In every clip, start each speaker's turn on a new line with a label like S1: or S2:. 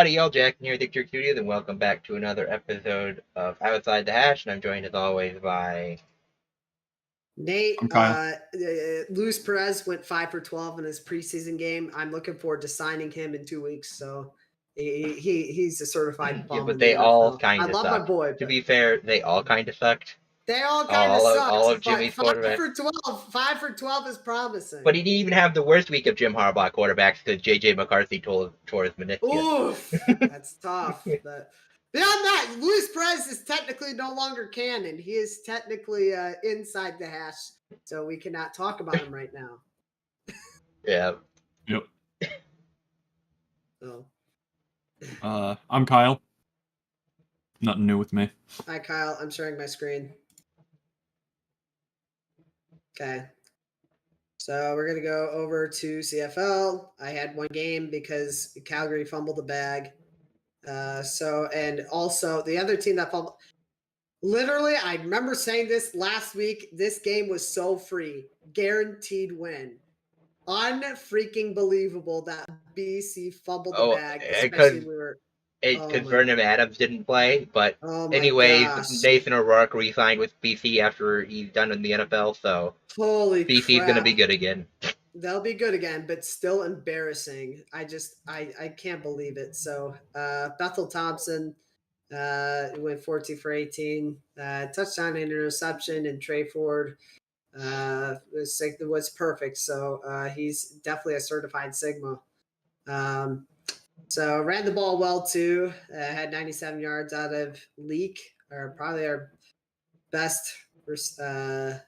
S1: Howdy, y'all. Jack here, Victor Cutie, and welcome back to another episode of Outside the Hash. And I'm joined as always by
S2: Nate.
S3: I'm Kyle.
S2: Luis Perez went 5 for 12 in his preseason game. I'm looking forward to signing him in 2 weeks. So he's a certified bum.
S1: yeah, but
S2: in
S1: they
S2: the
S1: all
S2: NFL.
S1: kind
S2: I
S1: of
S2: love
S1: sucked.
S2: my boy.
S1: To be fair, they all kind of sucked.
S2: They all kind of sucked.
S1: All of Jimmy's quarterbacks.
S2: 5 for 12 is promising.
S1: But he didn't even have the worst week of Jim Harbaugh quarterbacks because J.J. McCarthy tore his meniscus.
S2: Oof, that's tough. But beyond that, Luis Perez is technically no longer canon. He is technically inside the hash, so we cannot talk about him right now.
S1: Yeah.
S3: Yep.
S2: So.
S3: I'm Kyle. Nothing new with me.
S2: Hi, Kyle. I'm sharing my screen. Okay. So we're going to go over to CFL. I had one game because Calgary fumbled the bag. And also the other team that fumbled. Literally, I remember saying this last week. This game was so free. Guaranteed win. Unfreaking believable that BC fumbled the bag. Especially when we were...
S1: Because Vernon Adams didn't play, but
S2: gosh.
S1: Nathan O'Rourke re-signed with BC after he's done in the NFL, so
S2: holy
S1: BC's
S2: crap.
S1: Gonna be good again.
S2: They'll be good again, but still embarrassing. I can't believe it. So Bethel Thompson went 14 for 18, touchdown and interception, and Trey Ford was perfect. So he's definitely a certified Sigma. So ran the ball well too. Had 97 yards out of Leak, or probably our best. I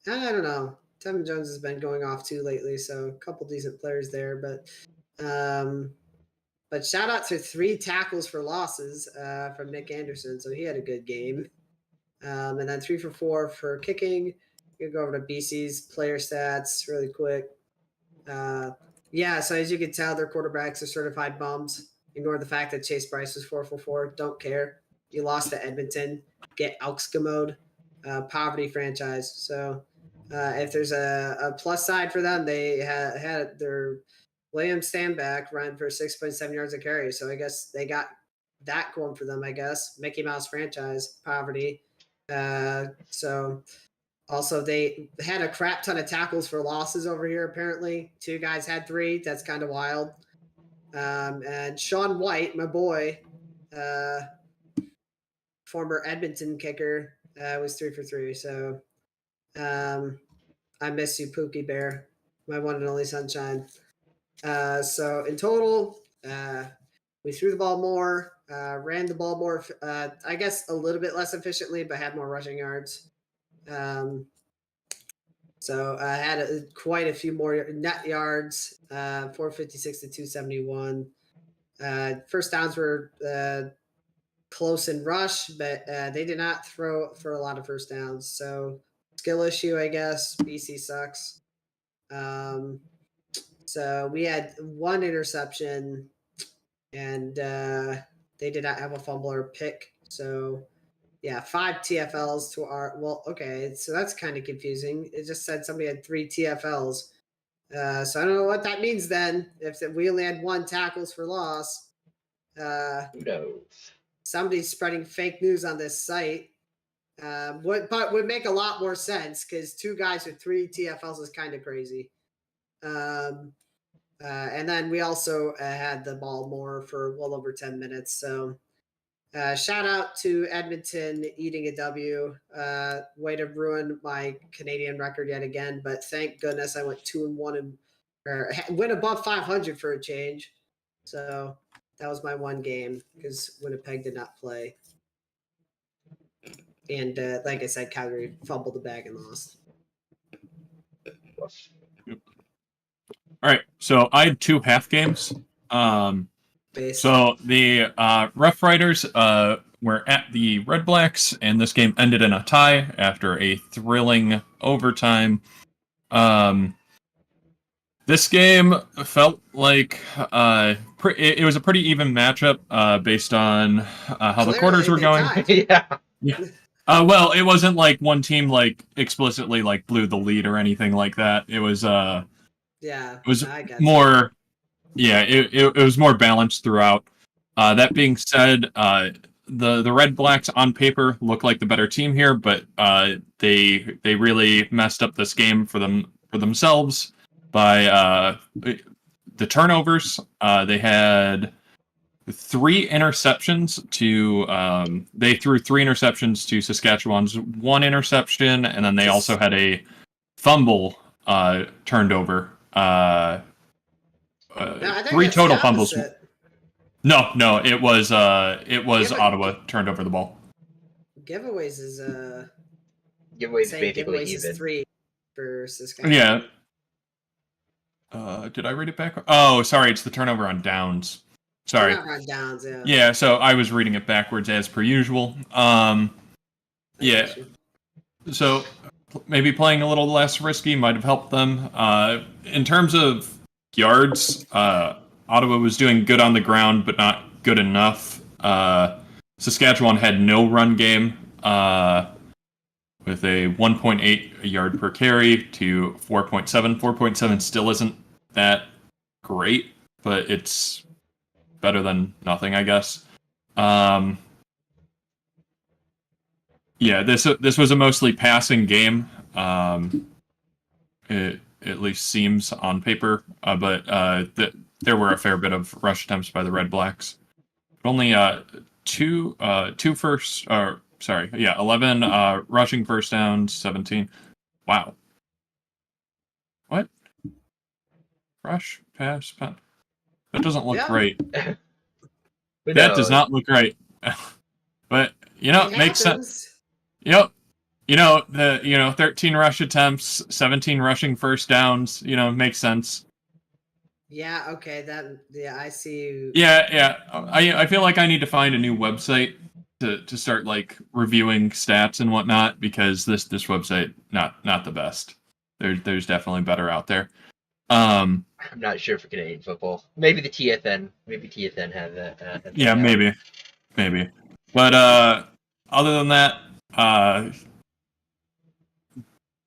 S2: don't know. Tevin Jones has been going off too lately, so a couple decent players there. But shout out to 3 tackles for losses from Nick Anderson, so he had a good game. And then 3 for 4 for kicking. You go over to BC's player stats really quick. Yeah, so as you can tell, their quarterbacks are certified bums. Ignore the fact that Chase Bryce was 4 for 4. Don't care. You lost to Edmonton. Get Auxgamode. Poverty franchise. So if there's a plus side for them, they had their William Stanback run for 6.7 yards a carry. So I guess they got that going for them, I guess. Mickey Mouse franchise, poverty. So also they had a crap ton of tackles for losses over here, apparently. 2 guys had 3. That's kind of wild. And Sean White, my boy, former Edmonton kicker, was 3 for 3. So I miss you, Pookie Bear, my one and only sunshine. So in total, we threw the ball more, ran the ball more, I guess a little bit less efficiently, but had more rushing yards. So I had quite a few more net yards, 456 to 271. First downs were close in rush, but they did not throw for a lot of first downs. So skill issue, I guess. BC sucks. So we had 1 interception, and they did not have a fumble or pick. So yeah, 5 TFLs to our. Well, okay, so that's kind of confusing. It just said somebody had 3 TFLs. So I don't know what that means then. If we only had 1 tackles for loss.
S1: Who knows?
S2: Somebody's spreading fake news on this site. But would make a lot more sense because 2 guys with 3 TFLs is kind of crazy. And then we also had the ball more for well over 10 minutes. So shout out to Edmonton eating a W. Way to ruin my Canadian record yet again. But thank goodness I went 2-1 or went above 500 for a change. So that was my one game because Winnipeg did not play. And like I said, Calgary fumbled the bag and lost.
S3: All right, so I had 2 half games. So the Rough Riders were at the Red Blacks, and this game ended in a tie after a thrilling overtime. This game felt like it was a pretty even matchup based on how the quarters were going.
S1: Yeah.
S3: Well, it wasn't like one team like explicitly like blew the lead or anything like that. It was it was more it was more balanced throughout. That being said, the Red Blacks on paper look like the better team here, but they really messed up this game for themselves by the turnovers. They had three interceptions to they threw three interceptions to Saskatchewan's one interception, and then they also had a fumble turned over.
S2: No, I think
S3: Three
S2: it's
S3: total
S2: the
S3: fumbles.
S2: opposite.
S3: No, it was
S2: Yeah,
S3: Ottawa turned over the ball.
S2: Giveaways is
S1: Giveaways
S2: saying
S1: basically
S2: giveaways
S1: even.
S2: is 3 for Saskatchewan.
S3: Yeah. Did I read it back? Oh, sorry, it's the turnover on downs. Sorry.
S2: Turnover on downs, yeah.
S3: Yeah, so I was reading it backwards as per usual. Yeah. So maybe playing a little less risky might have helped them. In terms of yards, Ottawa was doing good on the ground, but not good enough. Saskatchewan had no run game with a 1.8 yard per carry to 4.7. 4.7 still isn't that great, but it's better than nothing, I guess. Yeah, this was a mostly passing game. It at least seems on paper, but there were a fair bit of rush attempts by the Red Blacks. Only 11 rushing first downs, 17. Wow. What? Rush, pass, punt. That doesn't look great. That does not look great. But it makes sense. Yep. 13 rush attempts, 17 rushing first downs, makes sense.
S2: Yeah, okay, I see.
S3: Yeah. I feel like I need to find a new website to start like reviewing stats and whatnot, because this website not the best. There's definitely better out there.
S1: I'm not sure for Canadian football. Maybe the TFN. Maybe TFN have that.
S3: Yeah, maybe. But other than that,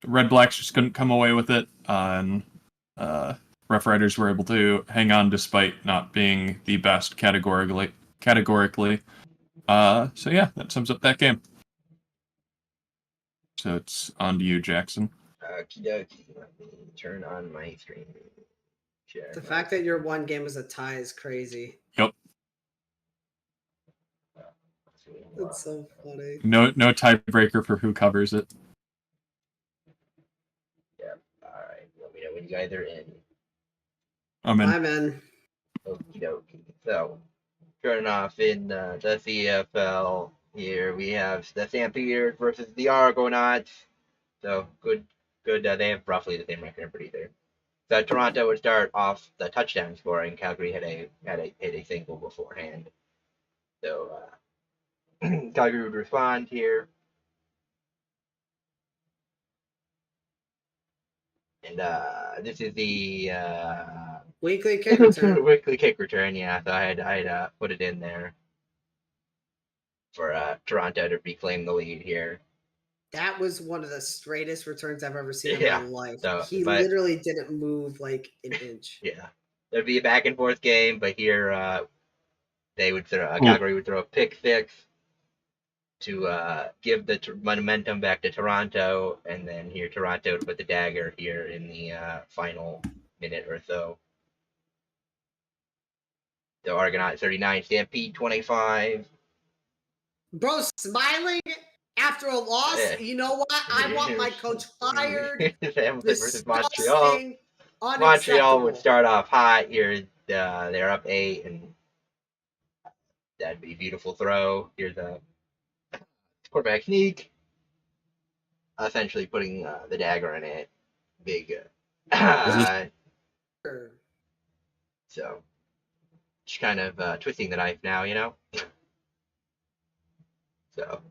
S3: Red Blacks just couldn't come away with it, and Rough Riders were able to hang on despite not being the best categorically. So yeah, that sums up that game. So it's on to you, Jackson.
S1: Okie dokie. Let me turn on my screen.
S2: The fact that your one game was a tie is crazy.
S3: Yep.
S2: That's so funny.
S3: No tiebreaker for who covers it.
S1: Yep. All right. Let me know when you guys are in.
S3: I'm in.
S1: Okie dokie. So, turning off in the CFL here, we have the Stampeders versus the Argonauts. So good. They have roughly the same record, pretty there. So Toronto would start off the touchdown scoring. Calgary had a single beforehand. So Calgary would respond here. And this is the
S2: weekly kick return.
S1: Weekly kick return, yeah. So I'd put it in there for Toronto to reclaim the lead here.
S2: That was one of the straightest returns I've ever seen in my life.
S1: So,
S2: he literally didn't move like an inch.
S1: Yeah, there'd be a back and forth game, but here they would Calgary would throw a pick six to give the momentum back to Toronto, and then here Toronto would put the dagger here in the final minute or so. So Argonaut 39, Stampede 25.
S2: Bro, smiling after a loss? Yeah. You know what? I want my coach fired.
S1: Hamilton versus Montreal. Montreal would start off hot here. They're up 8, and that'd be a beautiful throw. Here's a quarterback sneak, essentially putting the dagger in it. Big. So, just kind of twisting the knife now, So,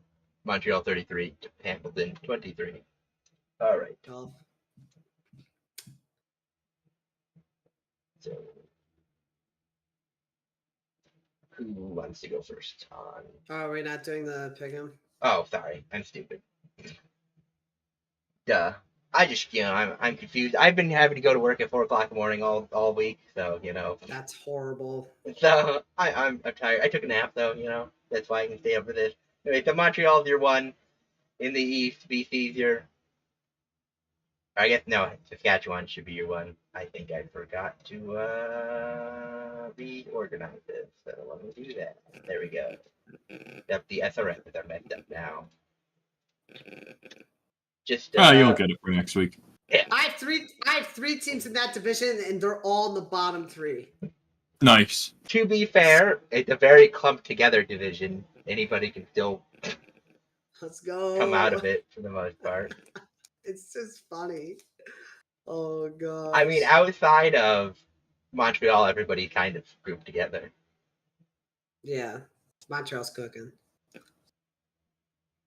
S1: Montreal 33, Hamilton 23. All right. So, who wants to go first on?
S2: Oh, we're not doing the pick 'em?
S1: Oh, sorry. I'm stupid. Duh. I just, I'm confused. I've been having to go to work at 4 o'clock in the morning all week, so
S2: That's horrible.
S1: So I'm tired. I took a nap though, that's why I can stay up for this. Anyway, so Montreal's your one in the East. BC's your. I guess no, Saskatchewan should be your one. I think I forgot to reorganize this, so let me do that. There we go. Yep, the SRFs are messed up now. Just
S3: you'll get it for next week.
S1: Yeah.
S2: I have three teams in that division, and they're all in the bottom 3.
S3: Nice.
S1: To be fair, it's a very clumped together division. Anybody can still
S2: Let's go.
S1: come out of it for the most part.
S2: It's just funny. Oh god.
S1: I mean, outside of Montreal, everybody kind of grouped together.
S2: Yeah, Montreal's cooking.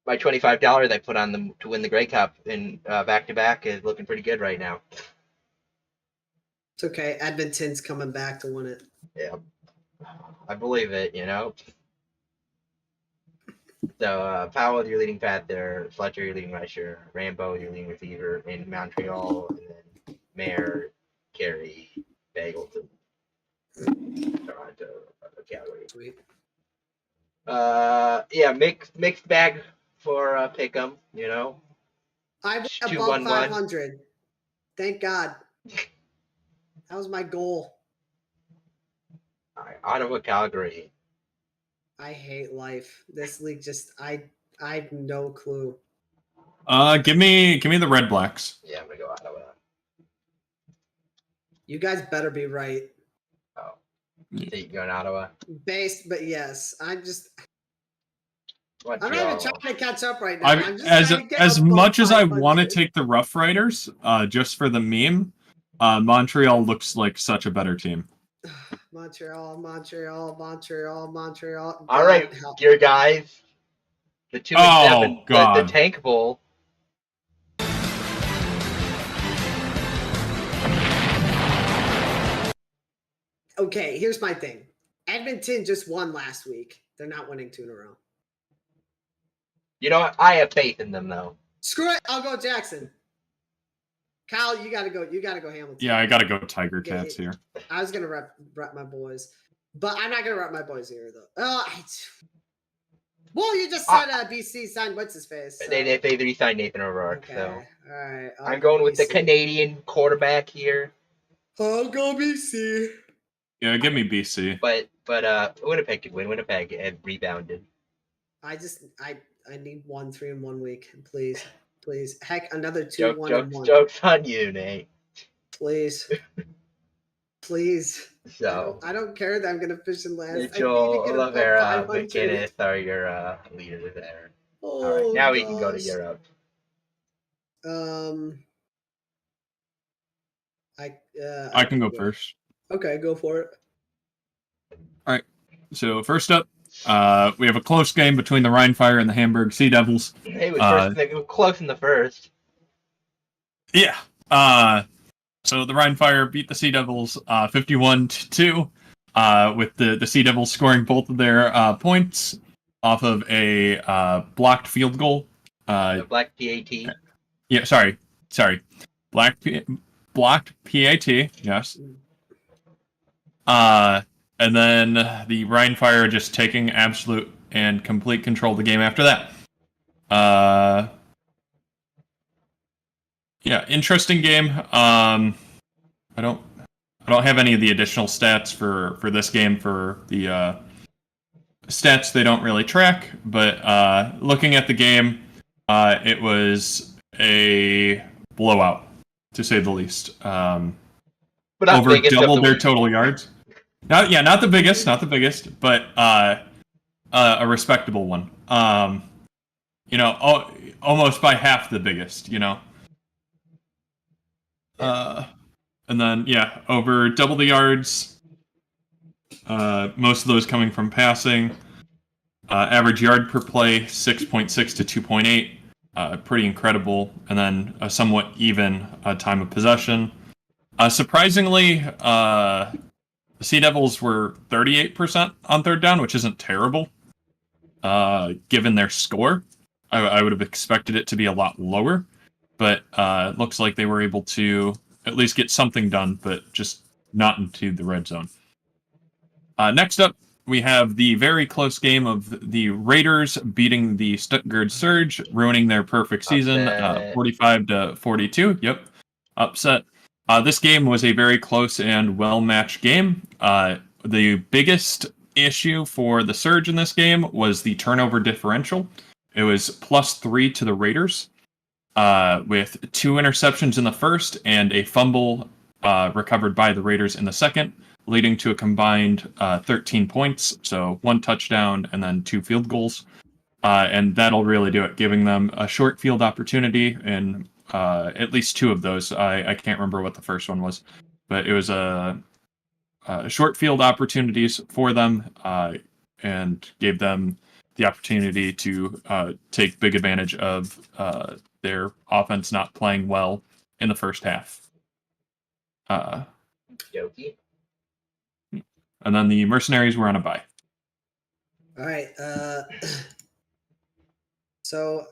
S1: My $25 I put on them to win the Grey Cup in back-to-back is looking pretty good right now.
S2: It's okay. Edmonton's coming back to win it.
S1: Yeah, I believe it. So Powell, your leading passer, Fletcher, your leading rusher, Rambo, your leading receiver in Montreal, and then Mayer, Carey, Bagleton, Toronto, Calgary.
S2: Sweet.
S1: Yeah, mixed bag for Pick'em.
S2: I went above
S1: 2-1-1.
S2: 500. Thank God. That was my goal.
S1: All right, Ottawa, Calgary.
S2: I hate life. This league just I have no clue.
S3: Give me the Red Blacks.
S1: Yeah, I'm gonna go Ottawa.
S2: You guys better be right.
S1: Oh, so you going Ottawa?
S2: Based, but yes, I'm not
S1: Montreal.
S2: even trying to catch up right now. I'm just trying to get
S3: as
S2: above
S3: much as I want to
S2: 500.
S3: take the Rough Riders, just for the meme, Montreal looks like such a better team.
S2: Montreal.
S1: All right,
S2: help.
S1: dear guys. The 2-7,
S3: God.
S1: the Tank Bowl.
S2: Okay, here's my thing. Edmonton just won last week. They're not winning 2 in a row.
S1: You know what? I have faith in them, though.
S2: Screw it. I'll go Jackson. Kyle, you gotta go. You gotta go Hamilton.
S3: Yeah, I gotta go Tiger Cats here.
S2: I was gonna rep my boys, but I'm not gonna rep my boys here though. Well, you just said BC signed what's his face. So.
S1: They re-signed Nathan O'Rourke,
S2: Okay.
S1: so
S2: All right.
S1: I'm going with the Canadian quarterback here.
S2: I'll go BC.
S3: Yeah, give me BC.
S1: But Winnipeg could win. Winnipeg had rebounded.
S2: I need 1-3 in 1 week, please. Heck, another 2-1-1.
S1: Jokes on you, Nate.
S2: Please.
S1: So
S2: I don't care that I'm gonna finish in last.
S1: Mitchell, Lavera, McKinnis are your leaders there.
S2: Oh,
S1: all right, now
S2: gosh.
S1: we can go to Europe.
S3: I can go first.
S2: Okay, go for it.
S3: All right. So first up, we have a close game between the Rheinfire and the Hamburg Sea Devils.
S1: They were close in the first.
S3: Yeah. So the Rheinfire beat the Sea Devils 51-2, with the Sea Devils scoring both of their points off of a blocked field goal.
S1: The black PAT.
S3: Yeah, sorry. Blocked PAT, yes. And then the Rheinfire just taking absolute and complete control of the game after that. Yeah, interesting game. I don't have any of the additional stats for this game for the stats they don't really track, but looking at the game, it was a blowout, to say the least.
S1: But
S3: over double their total yards. Not the biggest, but a respectable one. Almost by half the biggest, and then, over double the yards, most of those coming from passing. Average yard per play, 6.6 to 2.8. Pretty incredible. And then a somewhat even time of possession. Surprisingly, the Sea Devils were 38% on third down, which isn't terrible, given their score. I would have expected it to be a lot lower. but it looks like they were able to at least get something done, but just not into the red zone. Next up, we have the very close game of the Raiders beating the Stuttgart Surge, ruining their perfect season, 45-42. Yep, upset. This game was a very close and well-matched game. The biggest issue for the Surge in this game was the turnover differential. It was +3 to the Raiders, with 2 interceptions in the first and a fumble recovered by the Raiders in the second, leading to a combined 13 points, so 1 touchdown and then 2 field goals. And that'll really do it, giving them a short field opportunity in at least 2 of those. I can't remember what the first one was, but it was short field opportunities for them and gave them the opportunity to take big advantage of their offense not playing well in the first half.
S1: Jokey.
S3: And then the Mercenaries were on a bye.
S2: All right. So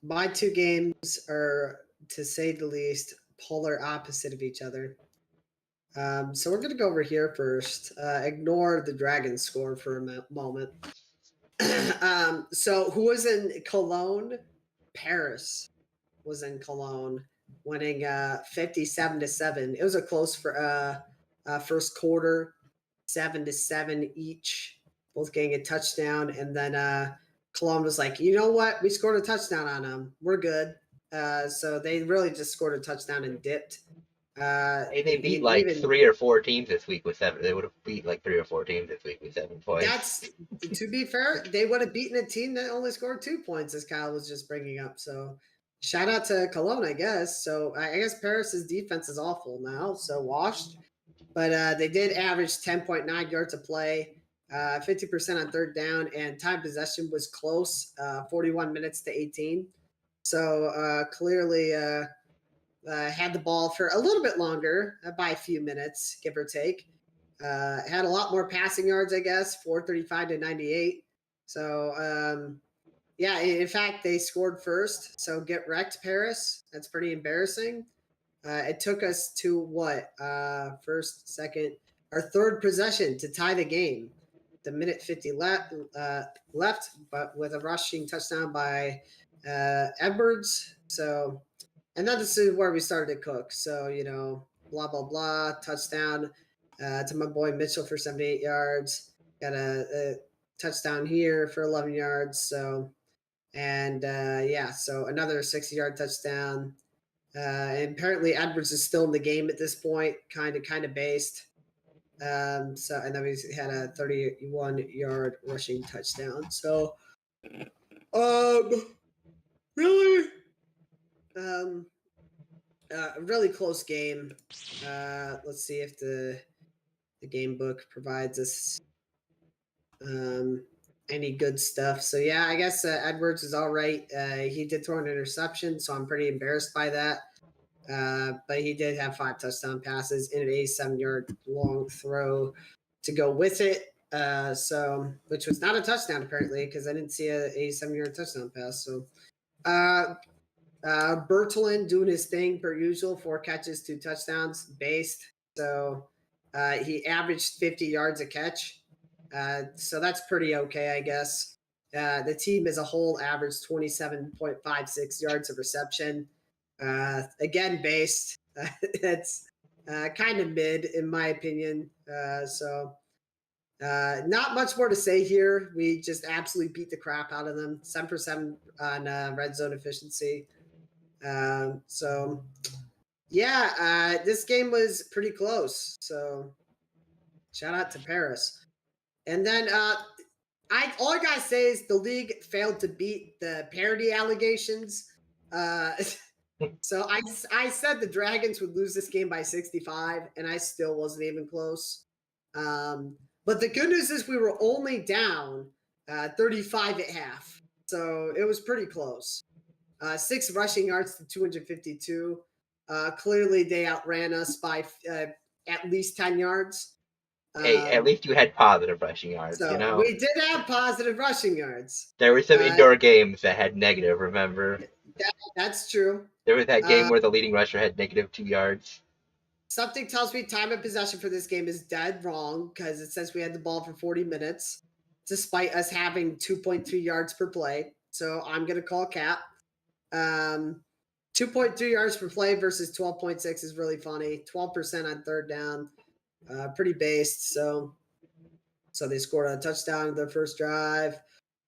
S2: my 2 games are, to say the least, polar opposite of each other. So we're going to go over here first. Ignore the Dragon score for a moment. So who was in Cologne? Paris was in Cologne, winning 57-7. It was a close for first quarter, 7-7 each, both getting a touchdown, and then Cologne was like, you know what? We scored a touchdown on them. We're good. So they really just scored a touchdown and dipped.
S1: They beat like 3 or 4 teams this week with 7. They would have beat like 3 or 4 teams this week with 7 points.
S2: That's, to be fair, they would have beaten a team that only scored 2 points, as Kyle was just bringing up. So shout out to Cologne, I guess. So I guess Paris's defense is awful now, so washed. But they did average 10.9 yards a play, 50% on third down, and time possession was close, 41 minutes to 18. So clearly had the ball for a little bit longer, by a few minutes, give or take. Had a lot more passing yards, I guess, 435 to 98. So, yeah, in fact, they scored first. So get wrecked, Paris. That's pretty embarrassing. It took us to what? First, second, our third possession to tie the game. The minute 50 left, but with a rushing touchdown by Edwards. So, and then this is where we started to cook. So, blah, blah, blah, touchdown to my boy Mitchell for 78 yards. Got a touchdown here for 11 yards. So, and so another 60-yard touchdown. And apparently Edwards is still in the game at this point, kind of based. So, and then we had a 31-yard rushing touchdown. So, really, a really close game. Let's see if the game book provides us any good stuff. So yeah, I guess Edwards is all right. He did throw an interception, so I'm pretty embarrassed by that. But he did have 5 touchdown passes and an 87-yard long throw to go with it. So, which was not a touchdown apparently, because I didn't see an 87-yard touchdown pass. So, Bertolin doing his thing per usual, 4 catches, 2 touchdowns, based. So he averaged 50 yards a catch. So that's pretty okay, I guess. The team as a whole averaged 27.56 yards of reception. Again, based. It's kind of mid, in my opinion. So not much more to say here. We just absolutely beat the crap out of them. 7% on red zone efficiency. So, yeah, this game was pretty close. So, shout out to Paris. And then all I gotta say is the league failed to beat the parody allegations. So I said the Dragons would lose this game by 65, and I still wasn't even close. But the good news is we were only down 35 at half, so it was pretty close. 6 rushing yards to 252. Clearly, they outran us by at least 10 yards.
S1: Hey, at least you had positive rushing yards,
S2: So we did have positive rushing yards.
S1: There were some indoor games that had negative, remember?
S2: That's true.
S1: There was that game where the leading rusher had -2 yards.
S2: Something tells me time of possession for this game is dead wrong because it says we had the ball for 40 minutes, despite us having 2.3 yards per play. So I'm going to call cap. 2.3 yards per play versus 12.6 is really funny. 12% on third down, pretty based. So they scored a touchdown in their first drive.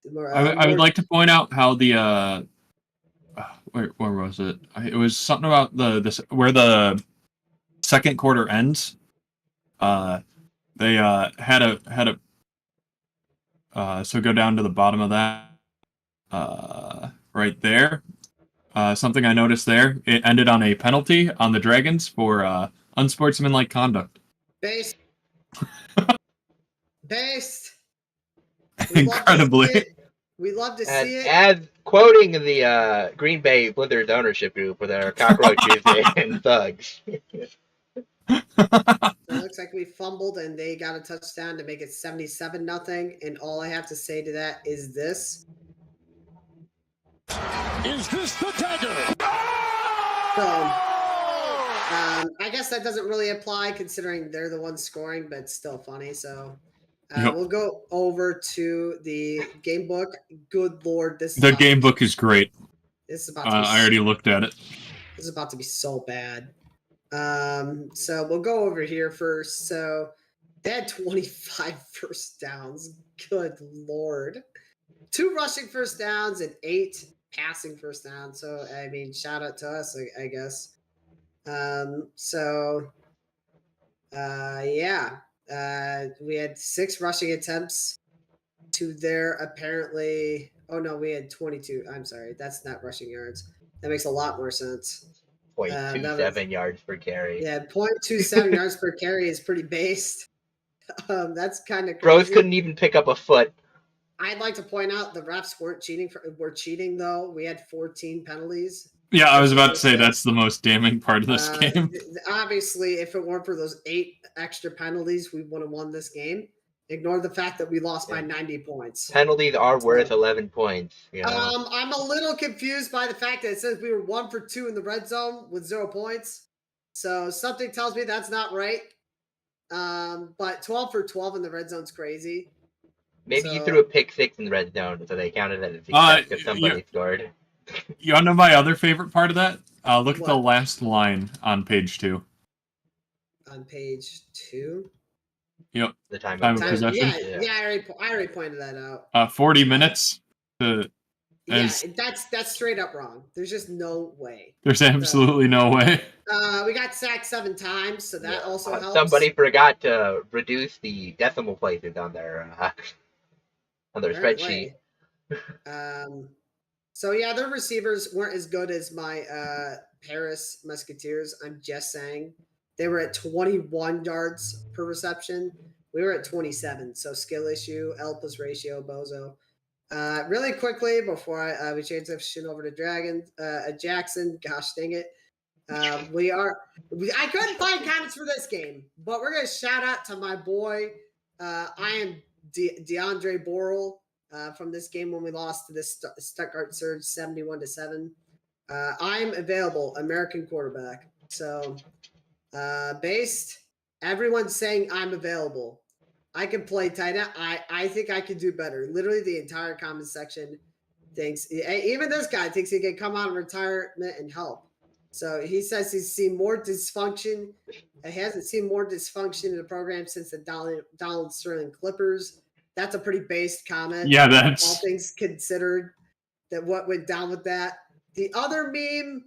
S3: I would like to point out how the where was it? It was something about this where the second quarter ends. They had a so go down to the bottom of that right there. Something I noticed there, it ended on a penalty on the Dragons for unsportsmanlike conduct.
S2: Based.
S3: Incredibly.
S2: We love to see it.
S1: As quoting the Green Bay Blizzards ownership group with our cockroaches and thugs.
S2: So it looks like we fumbled and they got a touchdown to make it 77-0. And all I have to say to that is this.
S4: Is this the dagger?
S2: So I guess that doesn't really apply considering they're the ones scoring, but it's still funny. So we'll go over to the game book. Good Lord,
S3: the game book is great.
S2: This is about.
S3: I already looked at it.
S2: This is about to be so bad. So we'll go over here first. So they had 25 first downs. Good Lord. 2 rushing first downs and 8 passing first downs. So, I mean, shout out to us, I guess. We had 6 rushing attempts to their apparently. Oh, no, we had 22. I'm sorry. That's not rushing yards. That makes a lot more sense.
S1: 0.27 yards per carry.
S2: Yeah, 0.27 yards per carry is pretty based. That's kind of crazy.
S1: Bros couldn't even pick up a foot.
S2: I'd like to point out the refs weren't cheating. Were cheating though. We had 14 penalties.
S3: Yeah, I was about to say that's the most damning part of this game.
S2: Obviously, if it weren't for those 8 extra penalties, we would have won this game. Ignore the fact that we lost by 90 points.
S1: Penalties are worth 11 points. You know?
S2: I'm a little confused by the fact that it says we were 1 for 2 in the red zone with 0 points. So something tells me that's not right. But 12 for 12 in the red zone's crazy.
S1: Maybe you threw a pick 6 in the red zone, so they counted it as success because somebody scored.
S3: You want to know my other favorite part of that? Look at the last line on page 2.
S2: On page 2?
S3: Yep.
S1: The time
S3: of possession.
S2: I already pointed that out.
S3: 40 minutes.
S2: That's straight up wrong. There's just no way.
S3: There's absolutely no way.
S2: We got sacked 7 times, so that also helps.
S1: Somebody forgot to reduce the decimal places on their spreadsheet.
S2: So yeah, their receivers weren't as good as my Paris Musketeers. I'm just saying. They were at 21 yards per reception. We were at 27. So skill issue, L plus ratio, bozo. Really quickly before we change the shit over to Jackson. Gosh dang it. I couldn't find comments for this game, but we're gonna shout out to my boy. I am DeAndre Borrell from this game when we lost to this Stuttgart Surge 71-7. I'm available, American quarterback. So based, everyone's saying I'm available. I can play tight end. I think I could do better. Literally, the entire comment section thinks, even this guy thinks he can come out of retirement and help. So he says he's seen more dysfunction. He hasn't seen more dysfunction in the program since the Donald Sterling Clippers. That's a pretty based comment.
S3: Yeah, that's
S2: all things considered. That what went down with that. The other meme,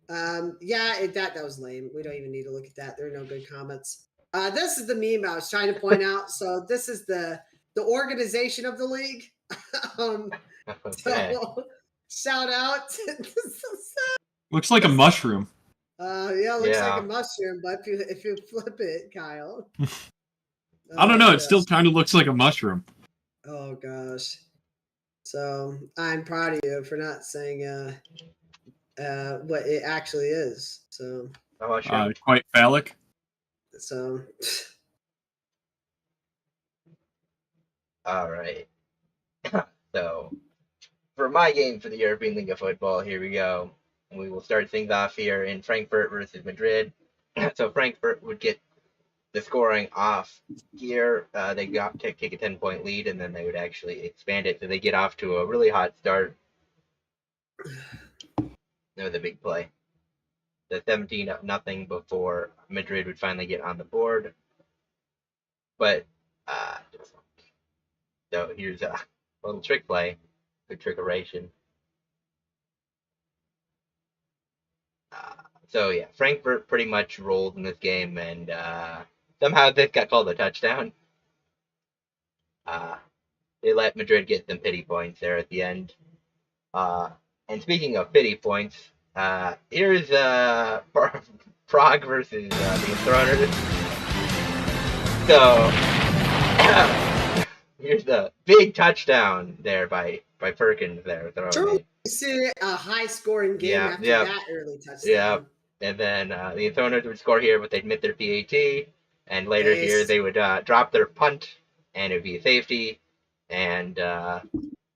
S2: that was lame. We don't even need to look at that. There are no good comments. This is the meme I was trying to point out. So this is the organization of the league. So shout out.
S3: Looks like a mushroom.
S2: Looks like a mushroom, but if you flip it, Kyle.
S3: I don't know. It still kind of looks like a mushroom.
S2: Oh gosh. So I'm proud of you for not saying what it actually is. So
S3: quite phallic.
S2: So
S1: all right. So for my game for the European League of Football, here we go. We will start things off here in Frankfurt versus Madrid. So Frankfurt would get the scoring off here. They got to take a 10-point lead, and then they would actually expand it. So they get off to a really hot start. That was a big play. The 17-0 before Madrid would finally get on the board. But so here's a little trick play, good trickeration. So yeah, Frankfurt pretty much rolled in this game, and somehow this got called a touchdown. They let Madrid get some pity points there at the end. And speaking of pity points, here's Prague versus the Enthroners. So here's the big touchdown there by Perkins there.
S2: Truly see a high-scoring game after that early touchdown.
S1: Yeah, and then the Enthroners would score here, but they'd miss their PAT, and later here they would drop their punt, and it would be a safety, and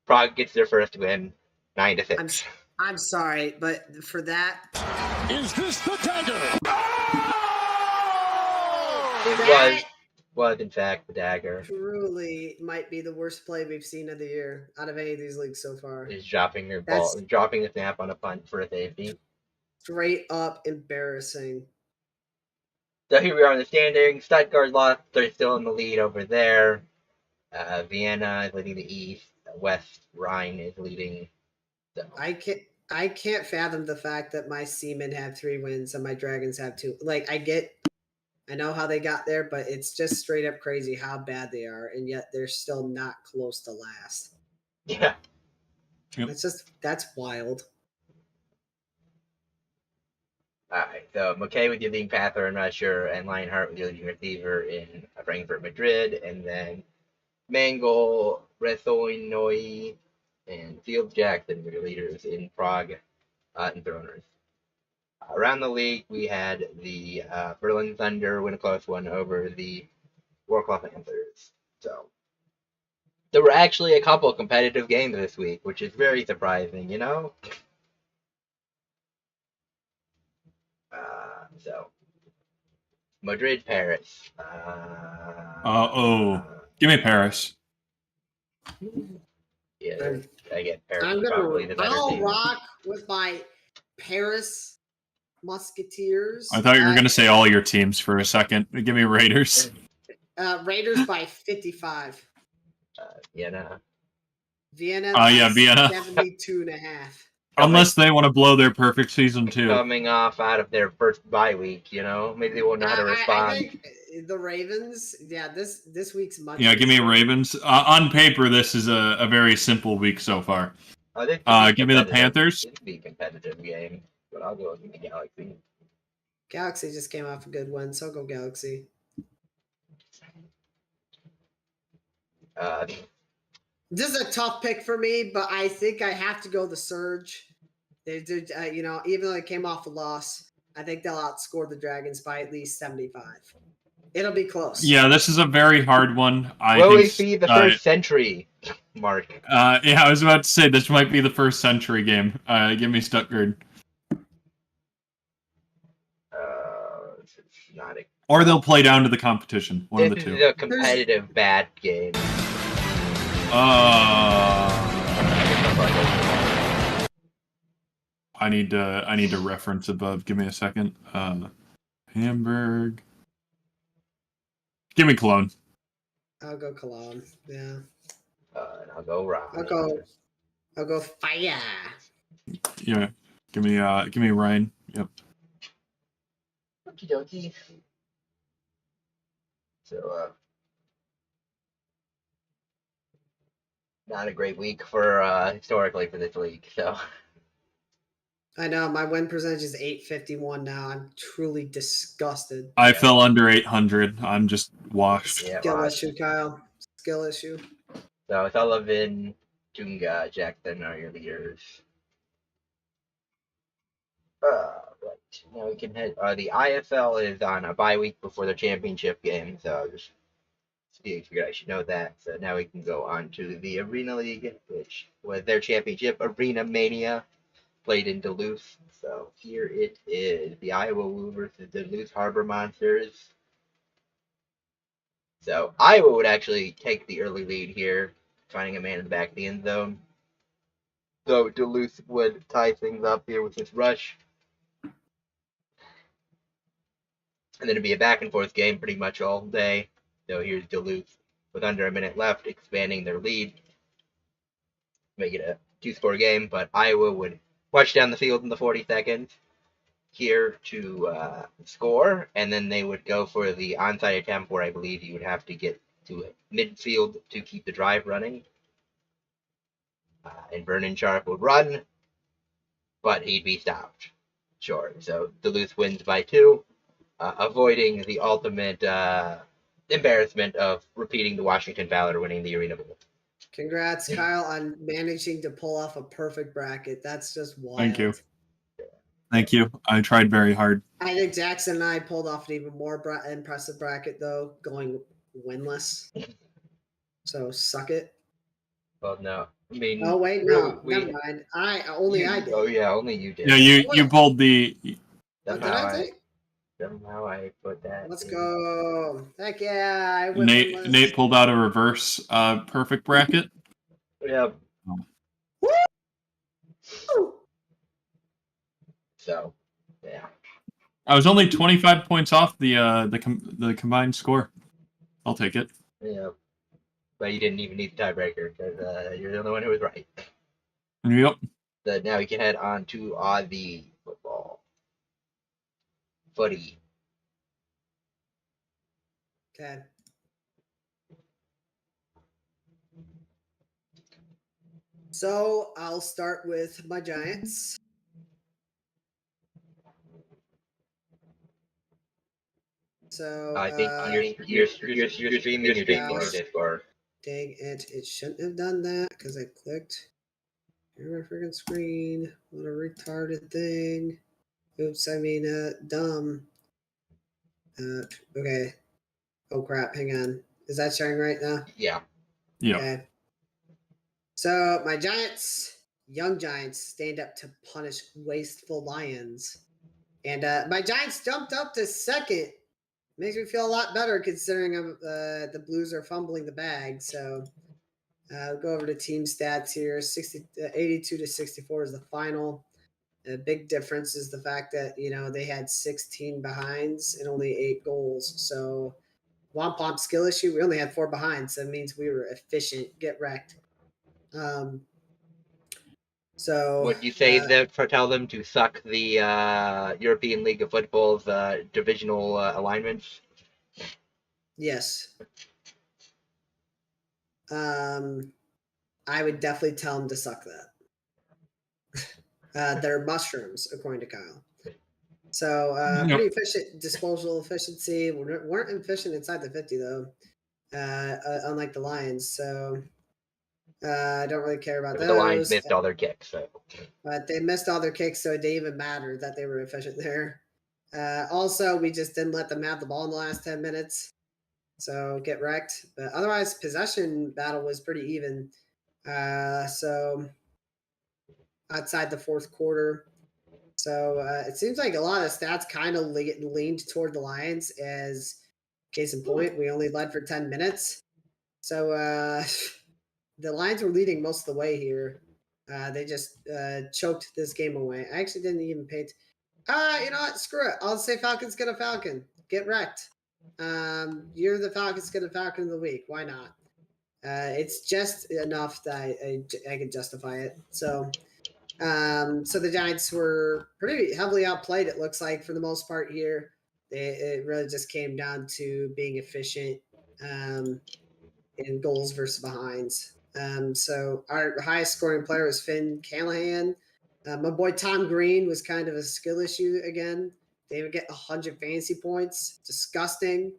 S1: Prague gets their first win, 9-6.
S2: I'm sorry, but for that,
S4: Is this the dagger?
S1: It was in fact the dagger.
S2: Truly might be the worst play we've seen of the year out of any of these leagues so far.
S1: Is dropping your ball, dropping the snap on a punt for a safety.
S2: Straight up embarrassing.
S1: So here we are in the standings. Stuttgart lost. They're still in the lead over there. Vienna is leading the East. West Rhine is leading. So.
S2: I can't fathom the fact that my Seamen have 3 wins and my Dragons have 2. Like, I know how they got there, but it's just straight up crazy how bad they are, and yet they're still not close to last.
S1: Yeah.
S3: Yep.
S2: That's wild.
S1: Alright, so McKay with your leading passer and rusher, and Lionheart with your leading receiver in Frankfurt, Madrid, and then Mangle, Rethoinoi, and Fields Jackson were your leaders in Prague and Throners. Around the league, we had the Berlin Thunder win a close one over the Wrocław Panthers. So there were actually a couple competitive games this week, which is very surprising, you know? So Madrid, Paris.
S3: Give me Paris.
S1: Yeah, I get Paris probably the better
S2: I'll
S1: team.
S2: rock with my Paris Musketeers.
S3: I thought you were going to say all your teams for a second. Give me Raiders.
S2: Raiders by 55.
S1: Vienna.
S2: Vienna.
S3: Vienna.
S2: 72.5.
S3: Unless they want to blow their perfect season too.
S1: Coming off out of their first bye week, you know, maybe they won't know how to respond.
S2: I think the Ravens. Yeah, this week's much.
S3: Yeah, give me Ravens. On paper, this is a very simple week so far. Give me the Panthers.
S1: It'd be a competitive game, but I'll go with the Galaxy.
S2: Galaxy just came off a good win, so I'll go Galaxy. This is a tough pick for me, but I think I have to go the Surge. They did, even though they came off a loss, I think they'll outscore the Dragons by at least 75. It'll be close.
S3: Yeah, this is a very hard one.
S1: Will we see the first century, Mark?
S3: Yeah, I was about to say this might be the first century game. Give me Stuttgart. Or they'll play down to the competition. One of the two.
S1: This is a competitive bad game.
S3: I need to reference above. Give me a second. Hamburg. Give me Cologne.
S2: I'll go Cologne. Yeah.
S1: And I'll go Ryan.
S2: I'll go Fire.
S3: Yeah. Give me Ryan. Yep.
S1: Okie dokie. So not a great week for historically for this league, so
S2: I know my win percentage is 851 now. I'm truly disgusted.
S3: I fell under 800. I'm just washed.
S1: Yeah,
S2: Skill issue, Kyle. Skill issue.
S1: So Sullivan, Tunga, Jackson are your leaders. Right. Now we can head. The IFL is on a bye week before the championship game, so just You guys should know that. So now we can go on to the Arena League, which was their championship, ArenaMania, played in Duluth. So here it is, the Iowa Woo versus the Duluth Harbor Monsters. So Iowa would actually take the early lead here, finding a man in the back of the end zone. So Duluth would tie things up here with this rush. And then it'd be a back and forth game pretty much all day. So here's Duluth with under a minute left, expanding their lead, make it a 2-score game. But Iowa would march down the field in the 42nd here to score, and then they would go for the onside attempt, where I believe you would have to get to midfield to keep the drive running. And Vernon Sharp would run, but he'd be stopped short. So Duluth wins by 2. Avoiding the ultimate embarrassment of repeating the Washington Valor winning the Arena Bowl.
S2: Congrats, Kyle, on managing to pull off a perfect bracket. That's just wild.
S3: Thank you. Thank you. I tried very hard.
S2: I think Jackson and I pulled off an even more impressive bracket, though, going winless. So suck it.
S1: Well, no. I mean,
S2: oh wait, no, never mind. I did.
S1: Oh yeah, only you did.
S3: Yeah, you pulled the.
S2: What did I take?
S1: Somehow I put that.
S2: Let's go. Heck yeah. I
S3: Nate pulled out a reverse perfect bracket.
S1: Yeah.
S2: Woo!
S1: So, yeah.
S3: I was only 25 points off the combined score. I'll take it.
S1: Yeah. But you didn't even need the tiebreaker because you're the only one who was right.
S3: Yep.
S1: So now we can head on to the football. Footy.
S2: Okay. So I'll start with my Giants. So
S1: I think you're streaming your Discord.
S2: Dang it! It shouldn't have done that because I clicked. Here's my freaking screen. What a retarded thing. Oops, I mean dumb. Okay. Oh crap! Hang on. Is that showing right now?
S1: Yeah.
S3: Yeah.
S2: Okay. So my Giants, young Giants, stand up to punish wasteful Lions, and my Giants jumped up to second. Makes me feel a lot better considering the Blues are fumbling the bag. So I'll go over to team stats here. 82 to 64 is the final. A big difference is the fact that they had 16 behinds and only 8 goals. So womp skill issue. We only had 4 behinds. So that means we were efficient. Get wrecked. So
S1: would you say tell them to suck the European League of Football's divisional alignments?
S2: Yes. I would definitely tell them to suck that. They're mushrooms, according to Kyle. So pretty efficient disposal efficiency. Weren't efficient inside the 50 though, unlike the Lions. So I don't really care about those.
S1: The Lions missed all their kicks, so.
S2: But they missed all their kicks, so it didn't even matter that they were efficient there. Also, we just didn't let them have the ball in the last 10 minutes, so get wrecked. But otherwise, possession battle was pretty even. So outside the fourth quarter. So it seems like a lot of stats kind of leaned toward the Lions. As case in point, we only led for 10 minutes. So the Lions were leading most of the way here. They just choked this game away. I actually didn't even pay. You know what? Screw it. I'll say Falcons get a Falcon. Get wrecked. You're the Falcons get a Falcon of the week. Why not? It's just enough that I can justify it. So the Giants were pretty heavily outplayed, it looks like, for the most part here. It really just came down to being efficient in goals versus behinds. So our highest scoring player was Finn Callahan. My boy Tom Green was kind of a skill issue again. They would get 100 fantasy points. Disgusting.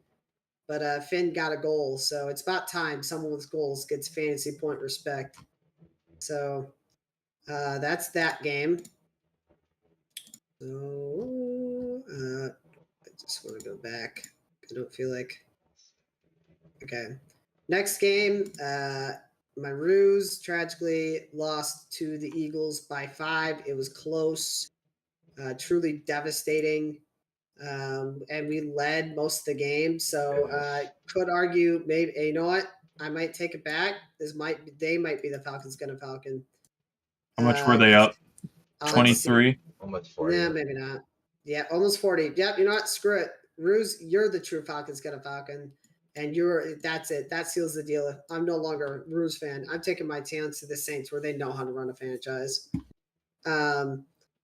S2: But Finn got a goal, so it's about time someone with goals gets fantasy point respect. So that's that game. So I just want to go back. I don't feel like Okay. Next game, my Roos tragically lost to the Eagles by 5. It was close, truly devastating. And we led most of the game. So could argue maybe, you know what? I might take it back. They might be the Falcons gonna Falcon.
S3: How much were they up?
S2: I'll have to see.
S3: 23.
S1: Almost 40.
S2: Nah, maybe not. Yeah, almost 40. Yep, you know what? Screw it. Ruse, you're the true Falcons gonna Falcon. And that's it. That seals the deal. I'm no longer a Ruse fan. I'm taking my talents to the Saints where they know how to run a franchise.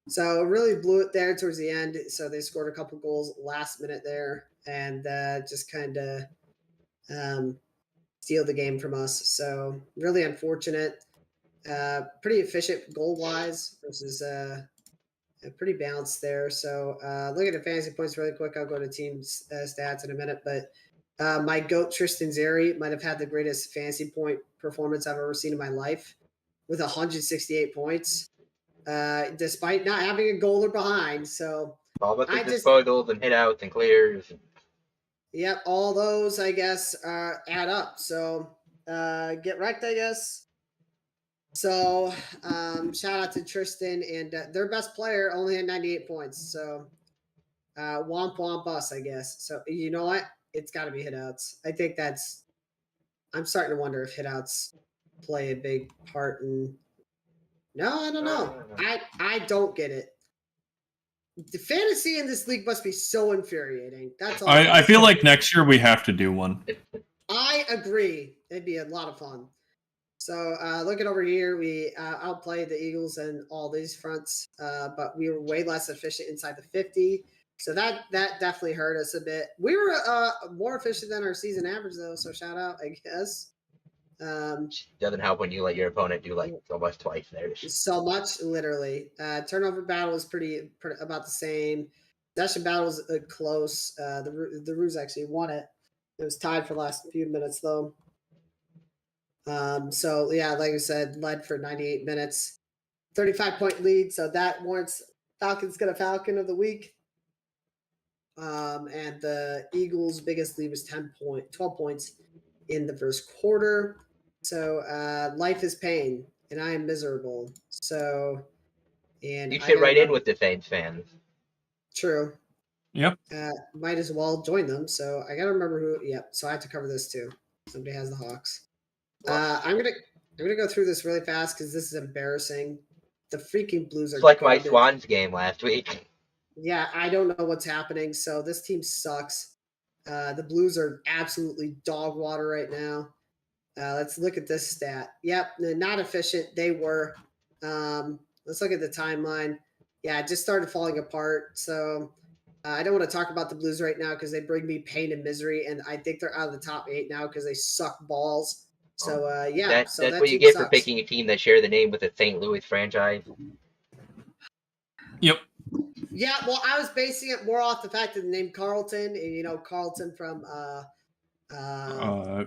S2: So really blew it there towards the end. So they scored a couple goals last minute there and just kind of steal the game from us. So really unfortunate. Pretty efficient goal wise versus pretty balanced there. So look at the fantasy points really quick. I'll go to team stats in a minute, but my GOAT Tristan Zeri might have had the greatest fantasy point performance I've ever seen in my life with 168 points, despite not having a goaler behind. So
S1: all about the disposals and hit outs and clears.
S2: Yep, all those I guess add up. So get wrecked, I guess. So shout out to Tristan, and their best player only had 98 points. So womp womp us, I guess. So you know what? It's got to be hitouts. I think I'm starting to wonder if hitouts play a big part in. No, I don't know. I don't get it. The fantasy in this league must be so infuriating. That's all.
S3: I feel like next year we have to do one.
S2: I agree. It'd be a lot of fun. So looking over here, we outplayed the Eagles in all these fronts, but we were way less efficient inside the 50. So that definitely hurt us a bit. We were more efficient than our season average, though. So shout out, I guess.
S1: Doesn't help when you let your opponent do like almost twice there.
S2: So much, literally. Turnover battle was pretty about the same. Possession battle was close. The Roos actually won it. It was tied for the last few minutes, though. So yeah, like I said, led for 98 minutes, 35-point lead. So that warrants Falcons get a Falcon of the week. And the Eagles' biggest lead was 12 points in the first quarter. So life is pain, and I am miserable. So, and
S1: you fit right in with the Saints fans.
S2: True.
S3: Yep.
S2: Might as well join them. So I gotta remember who. Yep. So I have to cover this too. Somebody has the Hawks. I'm gonna go through this really fast because this is embarrassing. The freaking Blues are.
S1: It's like my Swans game last week.
S2: Yeah, I don't know what's happening. So this team sucks. The Blues are absolutely dog water right now. Let's look at this stat. Yep, not efficient. They were. Let's look at the timeline. Yeah, it just started falling apart. So I don't want to talk about the Blues right now because they bring me pain and misery, and I think they're out of the top 8 now because they suck balls. So yeah,
S1: that's what you get for picking a team that share the name with the St. Louis franchise.
S3: Yep.
S2: Yeah, well, I was basing it more off the fact of the name Carlton, and Carlton from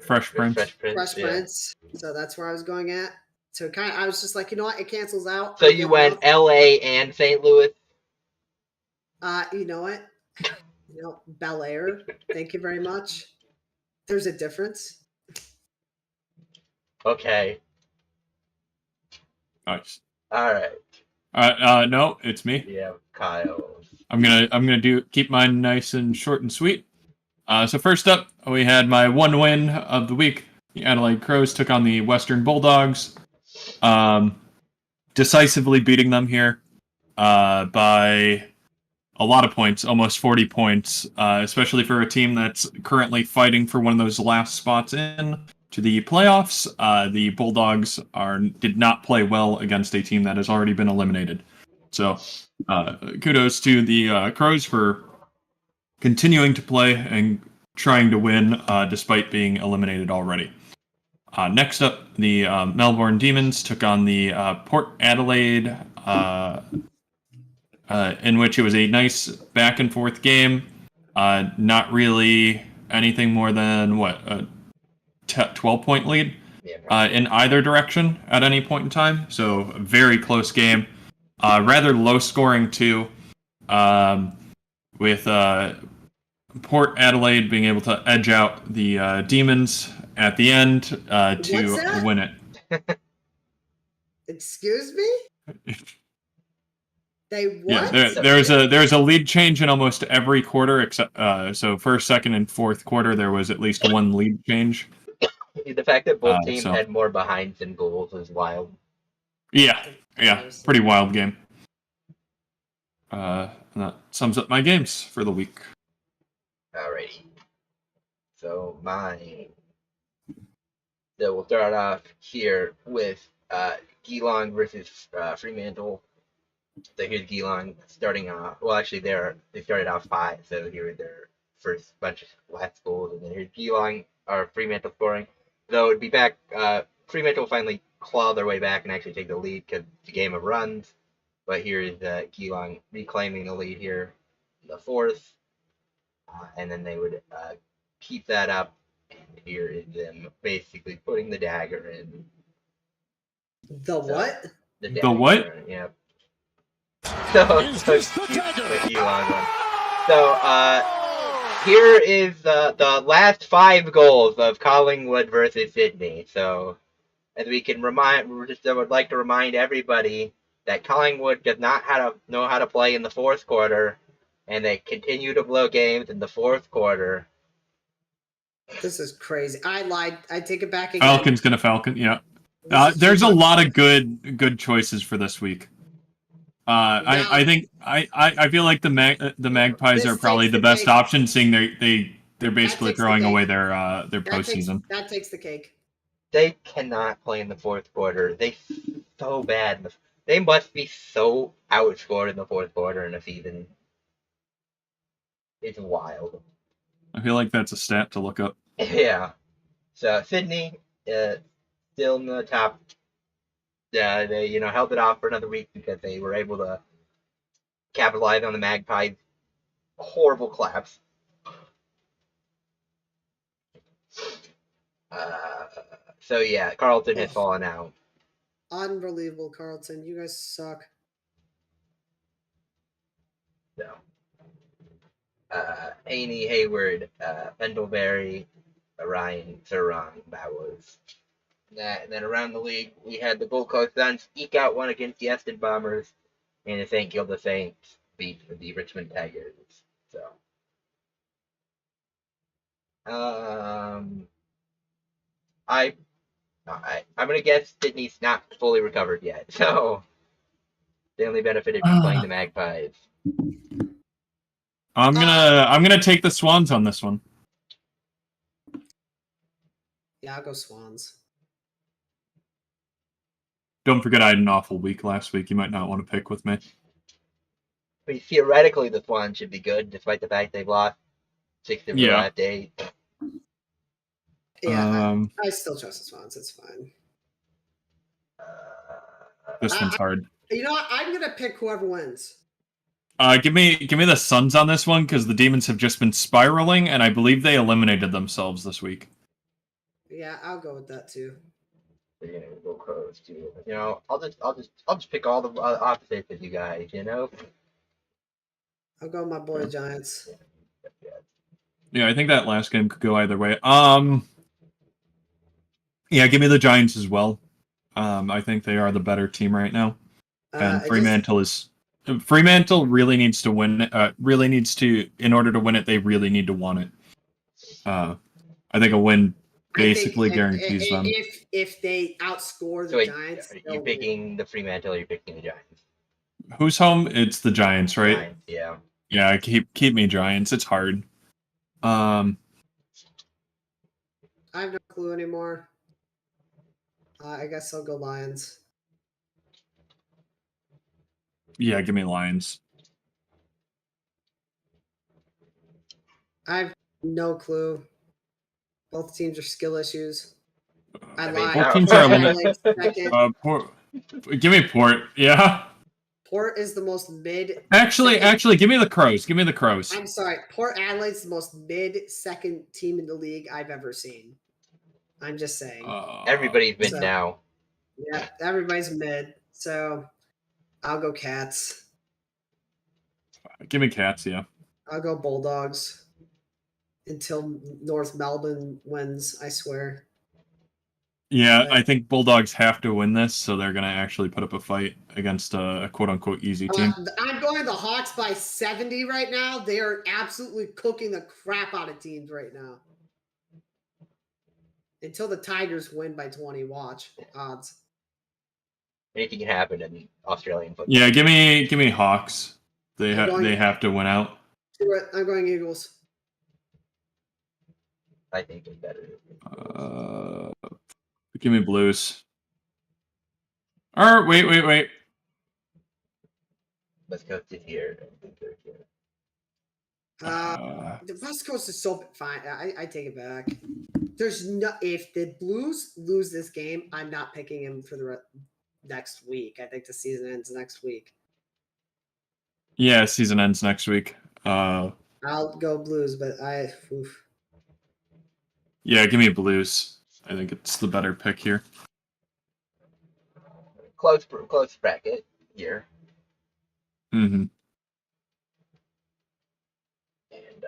S3: Fresh Prince.
S2: Fresh Prince. So that's where I was going at. So I was just like, you know what, it cancels out.
S1: So you went L.A. and St. Louis.
S2: You know what? Bel Air. Thank you very much. There's a difference.
S1: Okay.
S3: Nice.
S1: All right.
S3: No, it's me.
S1: Yeah, Kyle.
S3: I'm gonna keep mine nice and short and sweet. So first up, we had my one win of the week. The Adelaide Crows took on the Western Bulldogs, decisively beating them here by a lot of points, almost 40 points, especially for a team that's currently fighting for one of those last spots in to the playoffs. The Bulldogs did not play well against a team that has already been eliminated. So kudos to the Crows for continuing to play and trying to win despite being eliminated already. Next up, the Melbourne Demons took on the Port Adelaide, in which it was a nice back and forth game. Not really anything more than a 12-point lead in either direction at any point in time. So a very close game. Rather low scoring too, with Port Adelaide being able to edge out the Demons at the end to
S2: What's that?
S3: win it.
S2: Excuse me? They what?
S3: Yeah, there's a lead change in almost every quarter except so first, second, and fourth quarter there was at least one lead change.
S1: The fact that both teams
S3: so-
S1: had more behinds than goals is wild.
S3: Yeah, pretty wild game. And that sums up my games for the week.
S1: Alrighty. So we'll start off here with Geelong versus Fremantle. So here's Geelong starting off. Well, actually, they started off 5, so here are their first bunch of last goals, and then here's Geelong or Fremantle scoring. Though it'd be back. Fremantle finally claw their way back and actually take the lead because it's a game of runs. But here is Geelong reclaiming the lead here in the fourth, and then they would keep that up. And here is them basically putting the dagger in.
S2: The what?
S1: The
S3: what?
S1: Yep. So here is the last 5 goals of Collingwood versus Sydney. So as we can I would like to remind everybody that Collingwood does not know how to play in the fourth quarter, and they continue to blow games in the fourth quarter.
S2: This is crazy. I lied. I take it back again.
S3: Falcon's gonna Falcon. Yeah. There's a lot of good choices for this week. I think I feel like the Magpies are probably the best option, seeing they're basically throwing away their postseason.
S2: That takes the cake.
S1: They cannot play in the fourth quarter. They so bad. They must be so outscored in the fourth quarter in a season. It's wild.
S3: I feel like that's a stat to look up.
S1: Yeah. So Sydney, still in the top. They held it off for another week because they were able to capitalize on the Magpies' horrible collapse. So yeah, Carlton has fallen out.
S2: Unbelievable, Carlton. You guys suck.
S1: So, Haney, Hayward, Pendlebury, Ryan, Sarang, that was that. And then around the league, we had the Gold Coast Suns eke out one against the Eston Bombers, and the St. Kilda Saints beat the Richmond Tigers. So, I'm gonna guess Sydney's not fully recovered yet, so they only benefited from playing the Magpies.
S3: I'm gonna take the Swans on this one.
S2: Yeah, I'll go Swans.
S3: Don't forget I had an awful week last week. You might not want to pick with me.
S1: I mean, theoretically, the Swans should be good, despite the fact they've lost 6 of their last 8.
S2: Yeah, I still trust the Swans. It's fine.
S3: This one's hard.
S2: You know what? I'm gonna pick whoever wins.
S3: Give me the Suns on this one because the Demons have just been spiraling, and I believe they eliminated themselves this week.
S2: Yeah, I'll go with that too.
S1: They're gonna go close too. I'll just pick all the opposites with you guys.
S2: I'll go with my boy Giants.
S3: Yeah, I think that last game could go either way. Yeah, give me the Giants as well. I think they are the better team right now, and Fremantle really needs to win. In order to win it, they really need to want it. I think a win basically guarantees them.
S2: If they outscore the Giants,
S1: are you picking the Fremantle or are you picking the Giants?
S3: Who's home? It's the Giants, right?
S1: Giants, yeah.
S3: Yeah, keep me Giants. It's hard.
S2: I have no clue anymore. I guess I'll go Lions.
S3: Yeah, give me Lions.
S2: I have no clue. Both teams are skill issues. I lied.
S3: Both teams are give me Port. Yeah.
S2: Port is the most mid.
S3: Actually, give me the Crows. Give me the Crows.
S2: I'm sorry. Port Adelaide's the most mid-second team in the league I've ever seen. I'm just saying.
S1: Everybody's mid now.
S2: Yeah, everybody's mid. So I'll go Cats.
S3: Give me Cats, yeah.
S2: I'll go Bulldogs. until North Melbourne wins, I swear.
S3: Yeah,
S2: But-
S3: I think Bulldogs have to win this, so they're going to actually put up a fight against a quote-unquote easy team.
S2: I'm going the Hawks by 70 right now. They are absolutely cooking the crap out of teams right now. Until the Tigers win by 20, watch odds.
S1: Anything can happen in Australian football.
S3: Yeah, give me Hawks. They
S2: going-
S3: have to win out.
S2: I'm going Eagles.
S1: I think it's better.
S3: Give me Blues. Or wait.
S1: West Coast is here. I think they're here.
S2: The West Coast is so fine. I take it back. There's no if the Blues lose this game, I'm not picking him for the next week. I think the season ends next week.
S3: Yeah, season ends next week.
S2: I'll go Blues, but
S3: Yeah, give me Blues. I think it's the better pick here.
S1: Close bracket here.
S3: Mm-hmm.
S1: And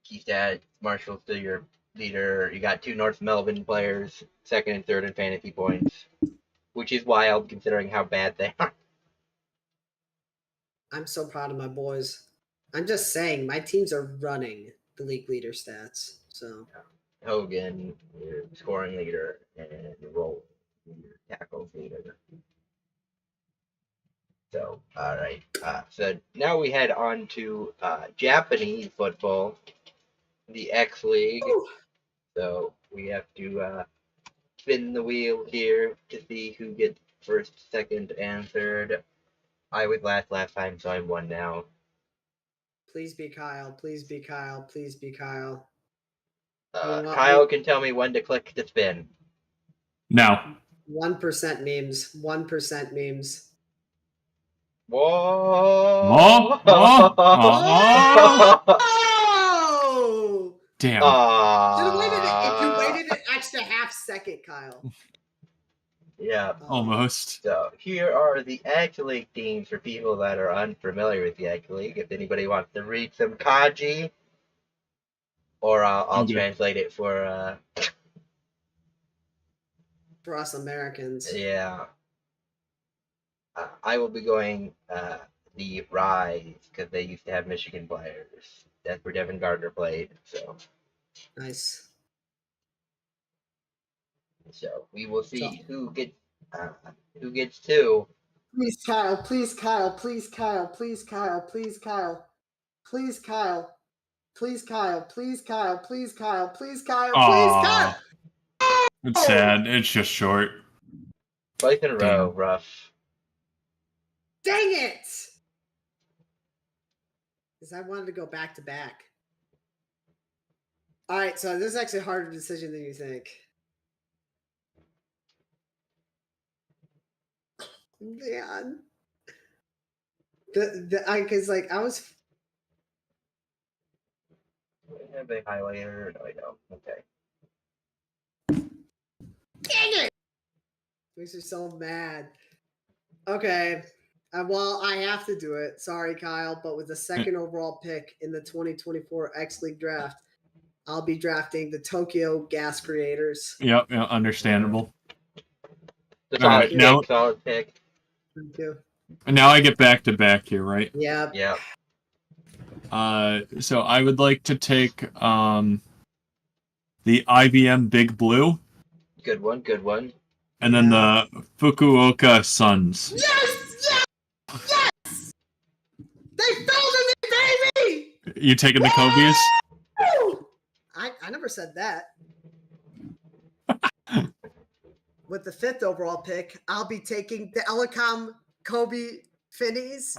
S1: Keystad, Marshall's still your leader. You got 2 North Melbourne players, 2nd and 3rd in fantasy points, which is wild considering how bad they are.
S2: I'm so proud of my boys. I'm just saying, my teams are running the league leader stats. So
S1: Hogan, your scoring leader, and Roll, your tackles leader. So, all right. So now we head on to Japanese football, the X League.
S2: Ooh.
S1: So we have to spin the wheel here to see who gets first, second, and third. I was last time, so I'm 1 now.
S2: Please be Kyle. Please be Kyle. Please be Kyle.
S1: Kyle can tell me when to click to spin.
S3: Now.
S2: 1% memes. 1% memes.
S1: Whoa!
S2: Oh!
S3: Damn.
S2: If you waited an extra half second, Kyle.
S1: Yeah.
S3: Almost.
S1: So here are the X League teams for people that are unfamiliar with the X League. If anybody wants to read some kanji, or I'll translate it for
S2: us Americans.
S1: Yeah. I will be going the Rise because they used to have Michigan players. That's where Devin Gardner played. So
S2: nice.
S1: So we will see who gets 2.
S2: Please Kyle, please Kyle, please Kyle, please Kyle, please Kyle, please Kyle, please Kyle, please Kyle, please Kyle, please Kyle, please Kyle.
S3: It's sad. It's just short.
S1: Twice in a row, rough.
S2: Dang it! Because I wanted to go back to back. All right, so this is actually a harder decision than you think. Man. Because I was.
S1: Have a highlighter? No, I don't. Okay.
S2: Dang it! Makes me so mad. Okay. Well, I have to do it. Sorry, Kyle, but with the 2nd overall pick in the 2024 X League draft, I'll be drafting the Tokyo Gas Creators.
S3: Yep, understandable.
S1: Solid pick.
S2: Thank you.
S3: And now I get back to back here, right?
S2: Yeah.
S1: Yeah.
S3: So I would like to take the IBM Big Blue.
S1: Good one.
S3: And then the Fukuoka Suns.
S2: Yes! They filled in it, baby!
S3: You taking the Kobe's?
S2: I never said that. With the 5th overall pick, I'll be taking the Elecom Kobe Finneys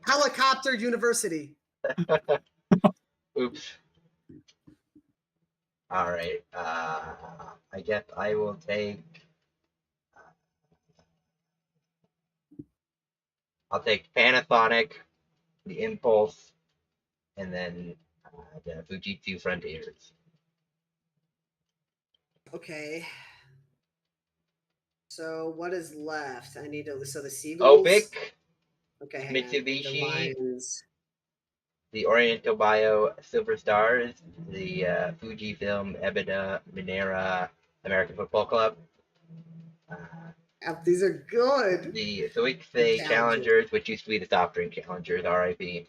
S2: Helicopter University.
S1: Oops. All right. I guess I will take. I'll take Panasonic, the Impulse, and then the Fujitsu Frontiers.
S2: Okay. So what is left? I need to. So the Seagulls.
S1: Opic.
S2: Okay.
S1: Mitsubishi.
S2: The Lions.
S1: the Oriental Bio Silver Stars, the Fujifilm Ebina Minera American Football Club,
S2: These are good.
S1: the Zoiksei Challengers, which used to be the soft drink Challengers, RIP.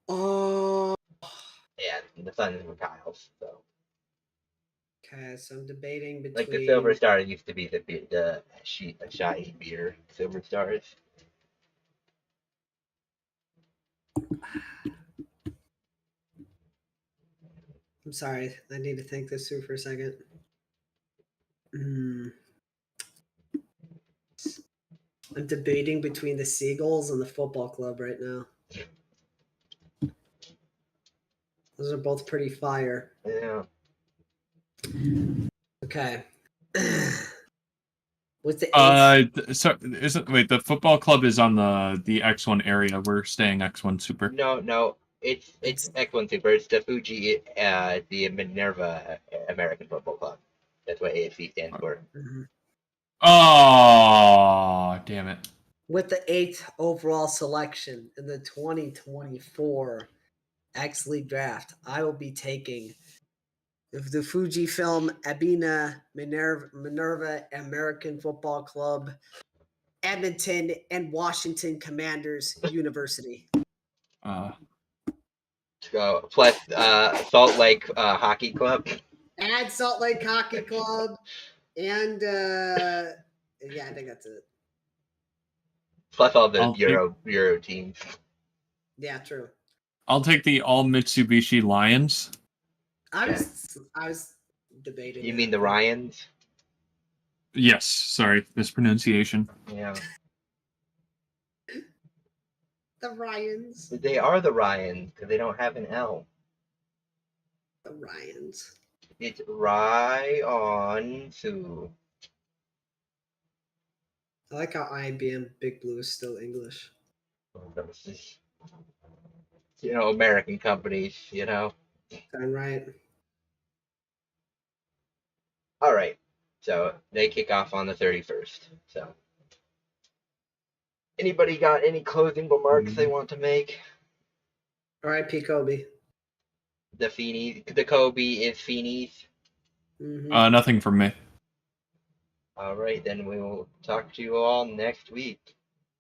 S2: Oh.
S1: Yeah, the Suns were Kyles. So.
S2: Okay, so I'm debating between.
S1: Like the Silver Star used to be the Shai beer, Silver Stars.
S2: I'm sorry, I need to think this through for a second. I'm debating between the Seagulls and the football club right now. Those are both pretty fire.
S1: Yeah.
S2: Okay. What's the eighth?
S3: So wait, the football club is on the X1 area. We're staying X1 Super.
S1: No, it's X1 Super. It's the Fuji, the Minerva American Football Club. That's what AFC stands for.
S2: Mm-hmm.
S3: Oh, damn it.
S2: With the 8th overall selection in the 2024 X League Draft, I will be taking the Fujifilm Ebina Minerva American Football Club, Edmonton and Washington Commanders University.
S1: So plus Salt Lake Hockey Club.
S2: And Salt Lake Hockey Club. And yeah, I think that's it.
S1: Plus all the Euro teams.
S2: Yeah, true.
S3: I'll take the all Mitsubishi Lions.
S2: I was debating.
S1: You mean the Ryans?
S3: Yes, sorry, mispronunciation.
S1: Yeah.
S2: The Ryans.
S1: They are the Ryans because they don't have an L.
S2: The Ryans.
S1: It's Ryan-su.
S2: I like how IBM Big Blue is still English.
S1: American companies,
S2: Sound right.
S1: All right. So they kick off on the 31st. So anybody got any closing remarks they want to make?
S2: R.I.P. Kobe.
S1: The Kobe is Feeney's.
S2: Mm-hmm.
S3: Nothing from me.
S1: All right, then we will talk to you all next week.